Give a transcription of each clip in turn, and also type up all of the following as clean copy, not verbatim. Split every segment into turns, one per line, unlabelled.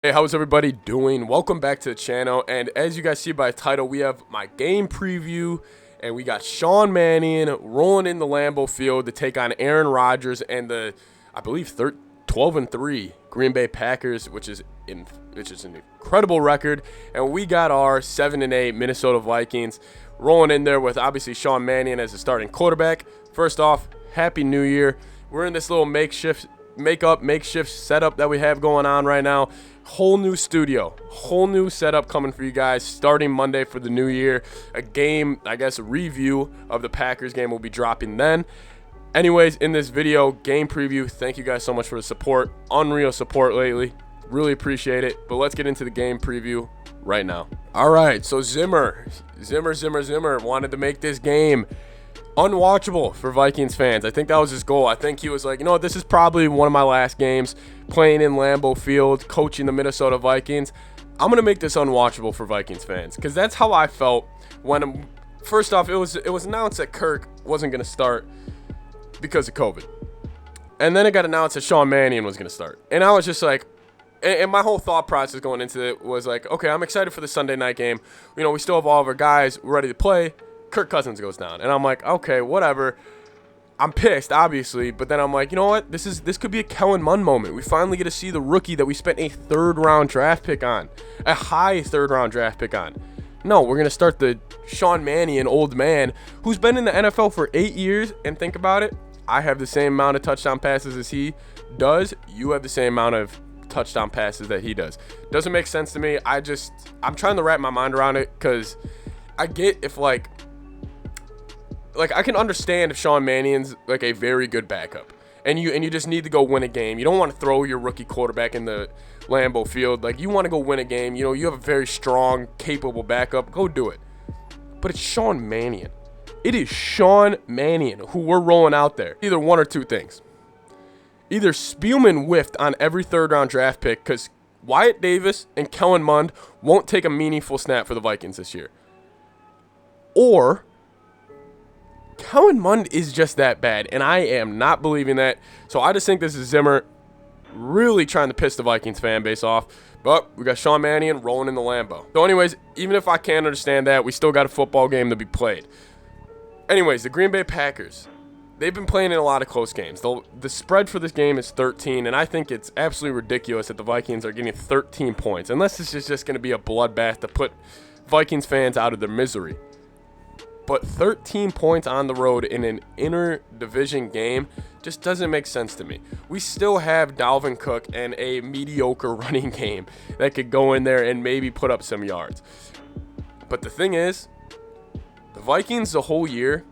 Hey, how's everybody doing? Welcome back to the channel, and as you guys see by the title, we have my game preview, and we got Sean Mannion rolling in the Lambeau Field to take on Aaron Rodgers and the, I believe, 12-3 Green Bay Packers, which is an incredible record, and we got our 7-8 Minnesota Vikings rolling in there with obviously Sean Mannion as the starting quarterback. First off, Happy New Year. We're in this little makeshift setup that we have going on right now. Whole new studio, whole new setup coming for you guys starting Monday for the new year. A game, I guess, a review of the Packers game will be dropping then. Anyways, in this video, game preview, thank you guys so much for the support. Unreal support lately. Really appreciate it. But let's get into the game preview right now. All right, so Zimmer wanted to make this game unwatchable for Vikings fans. I think that was his goal. I think he was like, you know what, this is probably one of my last games playing in Lambeau Field, coaching the Minnesota Vikings. I'm going to make this unwatchable for Vikings fans, because that's how I felt when, first off, it was announced that Kirk wasn't going to start because of COVID. And then it got announced that Sean Mannion was going to start. And I was just like, and my whole thought process going into it was like, okay, I'm excited for the Sunday night game. You know, we still have all of our guys ready to play. Kirk Cousins goes down, and I'm like, okay, whatever. I'm pissed, obviously, but then I'm like, you know what? This could be a Kellen Mond moment. We finally get to see the rookie that we spent a third-round draft pick on, a high third-round draft pick on. No, we're gonna start the Sean Mannion, old man, who's been in the NFL for 8 years. And think about it, I have the same amount of touchdown passes as he does. You have the same amount of touchdown passes that he does. Doesn't make sense to me. I'm trying to wrap my mind around it, because I get if like I can understand if Sean Mannion's like a very good backup, and you just need to go win a game. You don't want to throw your rookie quarterback in the Lambeau Field. Like, you want to go win a game. You know, you have a very strong, capable backup. Go do it. But it's Sean Mannion. It is Sean Mannion who we're rolling out there. Either one or two things. Either Spielman whiffed on every third-round draft pick because Wyatt Davis and Kellen Mond won't take a meaningful snap for the Vikings this year, or Kellen Mond is just that bad, and I am not believing that. So I just think this is Zimmer really trying to piss the Vikings fan base off. But we got Sean Mannion rolling in the Lambeau. So anyways, even if I can't understand that, we still got a football game to be played. Anyways, the Green Bay Packers, they've been playing in a lot of close games. The spread for this game is 13, and I think it's absolutely ridiculous that the Vikings are getting 13 points, unless this is just going to be a bloodbath to put Vikings fans out of their misery. But 13 points on the road in an inter-division game just doesn't make sense to me. We still have Dalvin Cook and a mediocre running game that could go in there and maybe put up some yards. But the thing is, the Vikings the whole year,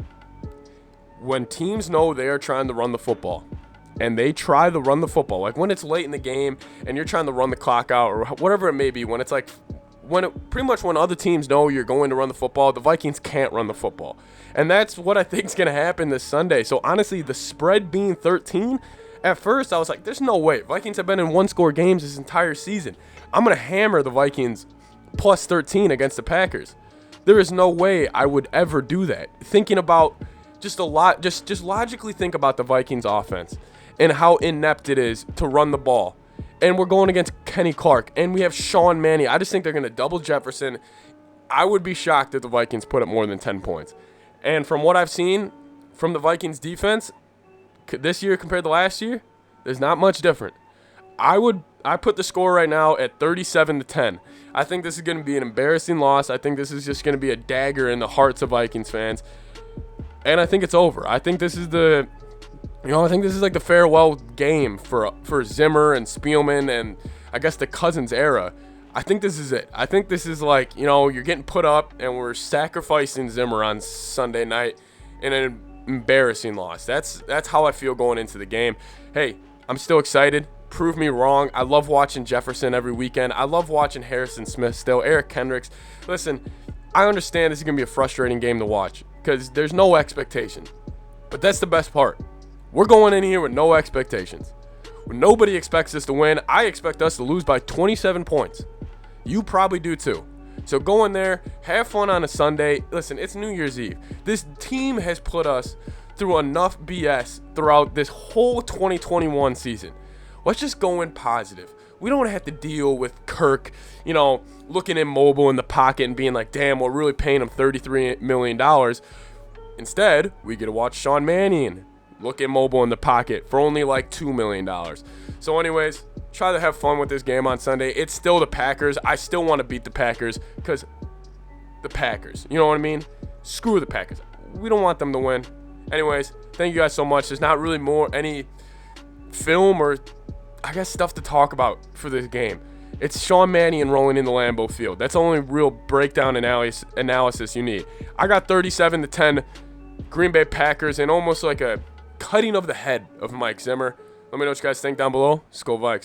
when teams know they are trying to run the football, and they try to run the football, like when it's late in the game and you're trying to run the clock out or whatever it may be, when it's like pretty much when other teams know you're going to run the football, the Vikings can't run the football. And that's what I think is going to happen this Sunday. So honestly, the spread being 13, at first I was like, there's no way. Vikings have been in one-score games this entire season. I'm going to hammer the Vikings plus 13 against the Packers. There is no way I would ever do that. Thinking about just logically think about the Vikings offense and how inept it is to run the ball. And we're going against Kenny Clark, and we have Sean Mannion. I just think they're going to double Jefferson. I would be shocked if the Vikings put up more than 10 points. And from what I've seen from the Vikings defense this year compared to last year, there's not much different. I put the score right now at 37-10. I think this is going to be an embarrassing loss. I think this is just going to be a dagger in the hearts of Vikings fans. And I think it's over. I think this is like the farewell game for Zimmer and Spielman and I guess the Cousins era. I think this is it. I think this is like, you know, you're getting put up and we're sacrificing Zimmer on Sunday night in an embarrassing loss. That's how I feel going into the game. Hey, I'm still excited. Prove me wrong. I love watching Jefferson every weekend. I love watching Harrison Smith still, Eric Kendricks. Listen, I understand this is going to be a frustrating game to watch because there's no expectation. But that's the best part. We're going in here with no expectations. When nobody expects us to win, I expect us to lose by 27 points. You probably do too. So go in there, have fun on a Sunday. Listen, it's New Year's Eve. This team has put us through enough BS throughout this whole 2021 season. Let's just go in positive. We don't have to deal with Kirk, you know, looking immobile in the pocket and being like, damn, we're really paying him $33 million. Instead, we get to watch Sean Mannion look immobile in the pocket for only like $2 million. So anyways, try to have fun with this game on Sunday. It's still the Packers. I still want to beat the Packers because the Packers, you know what I mean? Screw the Packers. We don't want them to win. Anyways, thank you guys so much. There's not really any film or, I guess, stuff to talk about for this game. It's Sean Mannion rolling in the Lambeau Field. That's the only real breakdown analysis you need. I got 37-10 Green Bay Packers and almost like a cutting of the head of Mike Zimmer. Let me know what you guys think down below. Skol Vikes.